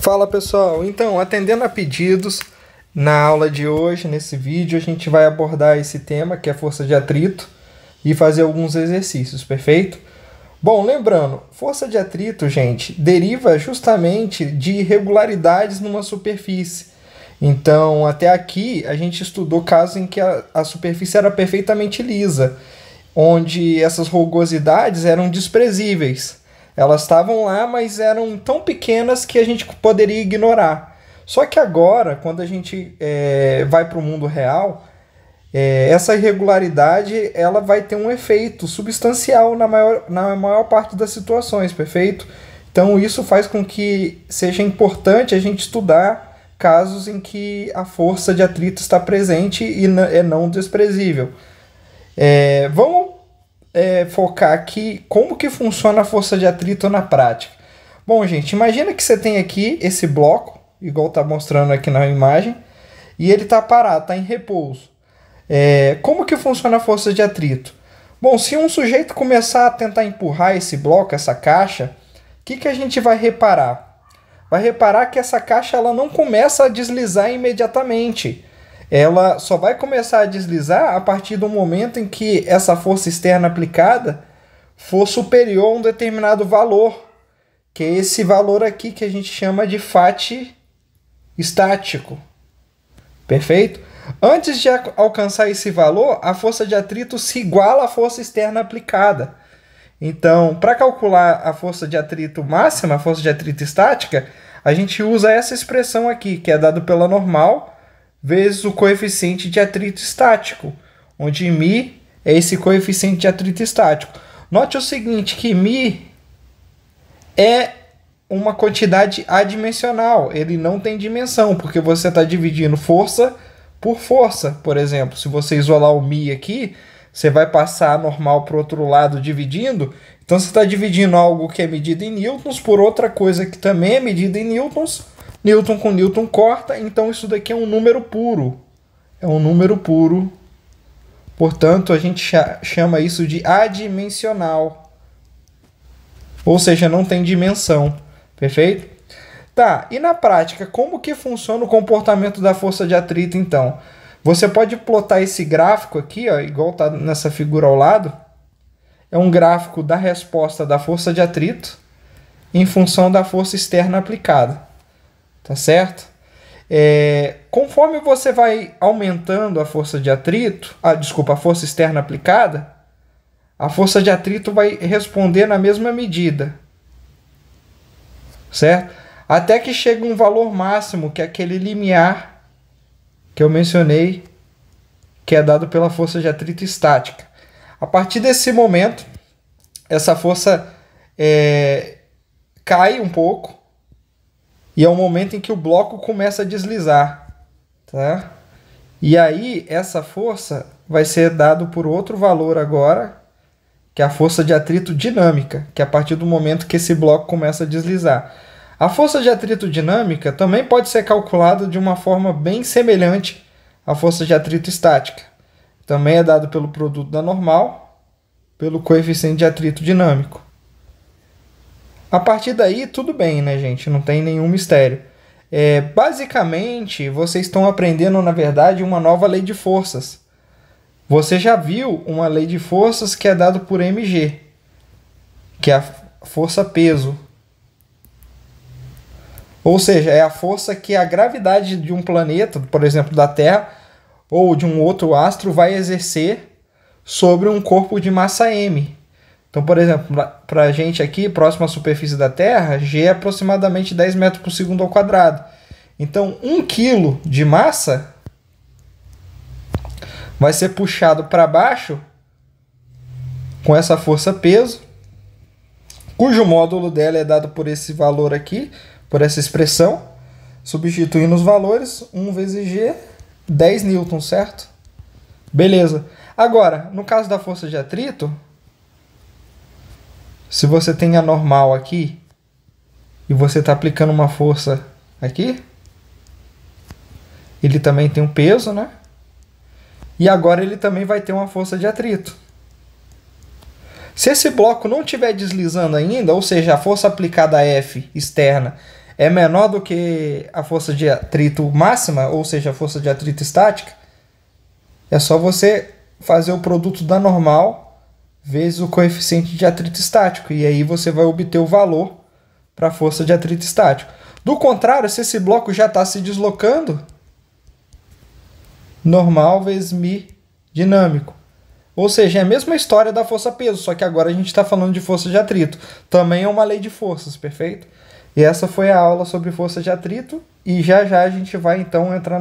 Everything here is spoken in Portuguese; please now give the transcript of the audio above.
Fala pessoal, então atendendo a pedidos, na aula de hoje, nesse vídeo, a gente vai abordar esse tema que é força de atrito e fazer alguns exercícios, perfeito? Bom, lembrando, força de atrito, gente, deriva justamente de irregularidades numa superfície. Então, até aqui, a gente estudou casos em que a superfície era perfeitamente lisa, onde essas rugosidades eram desprezíveis. Elas estavam lá, mas eram tão pequenas que a gente poderia ignorar. Só que agora, quando a gente vai para o mundo real, essa irregularidade ela vai ter um efeito substancial na maior parte das situações, perfeito? Então isso faz com que seja importante a gente estudar casos em que a força de atrito está presente e é não desprezível. Vamos focar aqui como que funciona a força de atrito na prática. Bom, gente, imagina que você tem aqui esse bloco, igual está mostrando aqui na imagem, e ele está parado, está em repouso. Como que funciona a força de atrito? Bom, se um sujeito começar a tentar empurrar esse bloco, essa caixa, o que a gente vai reparar? Vai reparar que essa caixa ela não começa a deslizar imediatamente. Ela só vai começar a deslizar a partir do momento em que essa força externa aplicada for superior a um determinado valor, que é esse valor aqui que a gente chama de FAT estático. Perfeito? Antes de alcançar esse valor, a força de atrito se iguala à força externa aplicada. Então, para calcular a força de atrito máxima, a força de atrito estática, a gente usa essa expressão aqui, que é dado pela normal, vezes o coeficiente de atrito estático, onde μ é esse coeficiente de atrito estático. Note o seguinte, que μ é uma quantidade adimensional, ele não tem dimensão, porque você está dividindo força por força. Por exemplo, se você isolar o μ aqui, você vai passar a normal para o outro lado dividindo, então você está dividindo algo que é medido em newtons por outra coisa que também é medida em newtons. Newton com Newton corta, então isso daqui é um número puro. É um número puro. Portanto, a gente chama isso de adimensional. Ou seja, não tem dimensão. Perfeito? Tá, e na prática, como que funciona o comportamento da força de atrito, então? Você pode plotar esse gráfico aqui, ó, igual está nessa figura ao lado. É um gráfico da resposta da força de atrito em função da força externa aplicada. Tá certo? Conforme você vai aumentando a força de atrito, a força externa aplicada, a força de atrito vai responder na mesma medida. Certo? Até que chega um valor máximo, que é aquele limiar que eu mencionei, que é dado pela força de atrito estática. A partir desse momento, essa força cai um pouco, e é o momento em que o bloco começa a deslizar, tá? E aí, essa força vai ser dada por outro valor agora, que é a força de atrito dinâmica, que é a partir do momento que esse bloco começa a deslizar. A força de atrito dinâmica também pode ser calculada de uma forma bem semelhante à força de atrito estática. Também é dado pelo produto da normal, pelo coeficiente de atrito dinâmico. A partir daí, tudo bem, né, gente? Não tem nenhum mistério. Basicamente, vocês estão aprendendo, na verdade, uma nova lei de forças. Você já viu uma lei de forças que é dada por mg, que é a força-peso. Ou seja, é a força que a gravidade de um planeta, por exemplo, da Terra, ou de um outro astro, vai exercer sobre um corpo de massa m. Então, por exemplo, para a gente aqui, próximo à superfície da Terra, G é aproximadamente 10 metros por segundo ao quadrado. Então, 1 kg de massa vai ser puxado para baixo com essa força-peso, cujo módulo dela é dado por esse valor aqui, por essa expressão, substituindo os valores, 1 vezes G, 10 newtons, certo? Beleza. Agora, no caso da força de atrito, se você tem a normal aqui e você está aplicando uma força aqui, ele também tem um peso, né? E agora ele também vai ter uma força de atrito. Se esse bloco não estiver deslizando ainda, ou seja, a força aplicada a F externa é menor do que a força de atrito máxima, ou seja, a força de atrito estática, é só você fazer o produto da normal vezes o coeficiente de atrito estático, e aí você vai obter o valor para a força de atrito estático. Do contrário, se esse bloco já está se deslocando, normal vezes μ dinâmico. Ou seja, é a mesma história da força-peso, só que agora a gente está falando de força de atrito. Também é uma lei de forças, perfeito? E essa foi a aula sobre força de atrito, e já já a gente vai então entrar